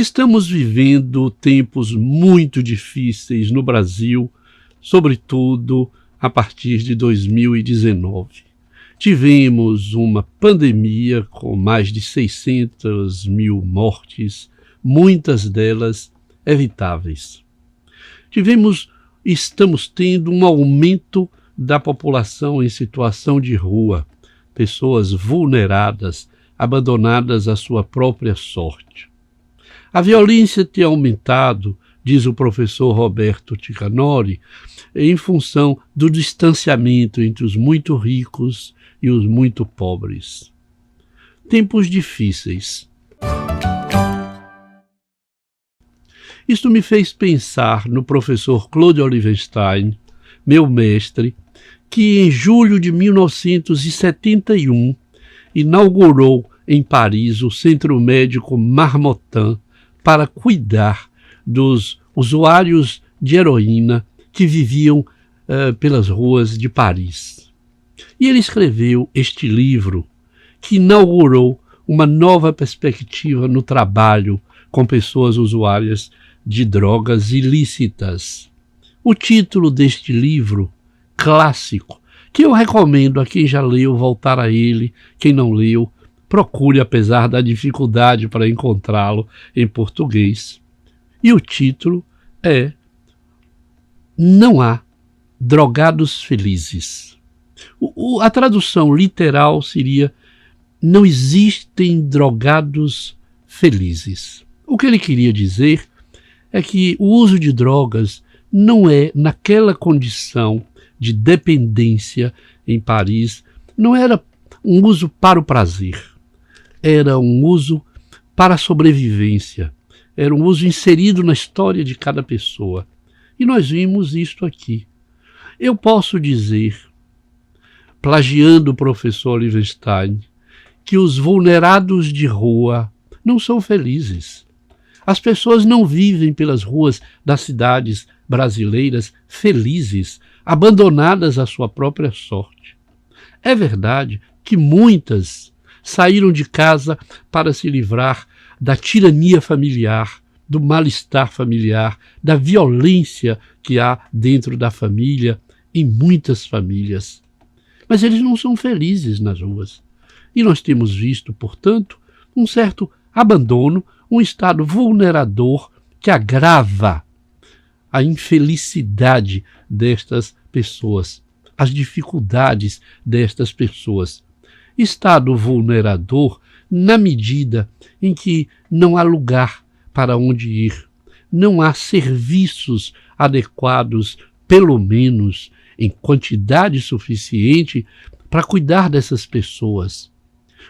Estamos vivendo tempos muito difíceis no Brasil, sobretudo a partir de 2019. Tivemos uma pandemia com mais de 600 mil mortes, muitas delas evitáveis. Estamos tendo um aumento da população em situação de rua, pessoas vulneradas, abandonadas à sua própria sorte. A violência tem aumentado, diz o professor Roberto Ticanori, em função do distanciamento entre os muito ricos e os muito pobres. Tempos difíceis. Isto me fez pensar no professor Claude Olivenstein, meu mestre, que em julho de 1971 inaugurou em Paris o Centro Médico Marmottan para cuidar dos usuários de heroína que viviam pelas ruas de Paris. E ele escreveu este livro que inaugurou uma nova perspectiva no trabalho com pessoas usuárias de drogas ilícitas. O título deste livro, clássico, que eu recomendo a quem já leu voltar a ele, quem não leu, procure apesar da dificuldade para encontrá-lo em português. E o título é Não há drogados felizes. A tradução literal seria Não existem drogados felizes. O que ele queria dizer é que o uso de drogas não é naquela condição de dependência em Paris, não era um uso para o prazer. Era um uso para a sobrevivência, era um uso inserido na história de cada pessoa. E nós vimos isto aqui. Eu posso dizer, plagiando o professor Olivenstein, que os vulnerados de rua não são felizes. As pessoas não vivem pelas ruas das cidades brasileiras felizes, abandonadas à sua própria sorte. É verdade que muitas saíram de casa para se livrar da tirania familiar, do mal-estar familiar, da violência que há dentro da família, em muitas famílias. Mas eles não são felizes nas ruas. E nós temos visto, portanto, um certo abandono, um estado vulnerador que agrava a infelicidade destas pessoas, as dificuldades destas pessoas. Estado vulnerador na medida em que não há lugar para onde ir, não há serviços adequados, pelo menos em quantidade suficiente, para cuidar dessas pessoas.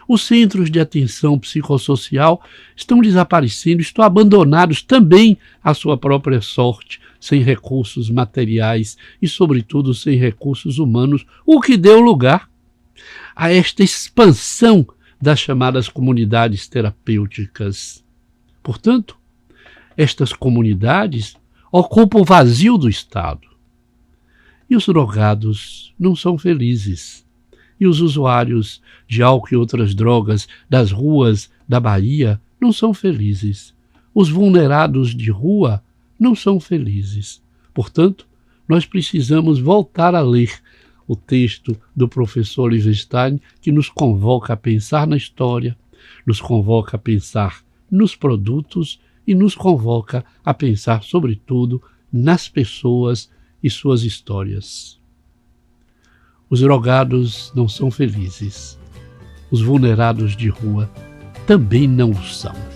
Os centros de atenção psicossocial estão desaparecendo, estão abandonados também à sua própria sorte, sem recursos materiais e, sobretudo, sem recursos humanos, o que deu lugar a esta expansão das chamadas comunidades terapêuticas. Portanto, estas comunidades ocupam o vazio do Estado. E os drogados não são felizes. E os usuários de álcool e outras drogas das ruas da Bahia não são felizes. Os vulnerados de rua não são felizes. Portanto, nós precisamos voltar a ler o texto do professor Olivenstein, que nos convoca a pensar na história, nos convoca a pensar nos produtos e nos convoca a pensar, sobretudo, nas pessoas e suas histórias. Os drogados não são felizes. Os vulnerados de rua também não o são.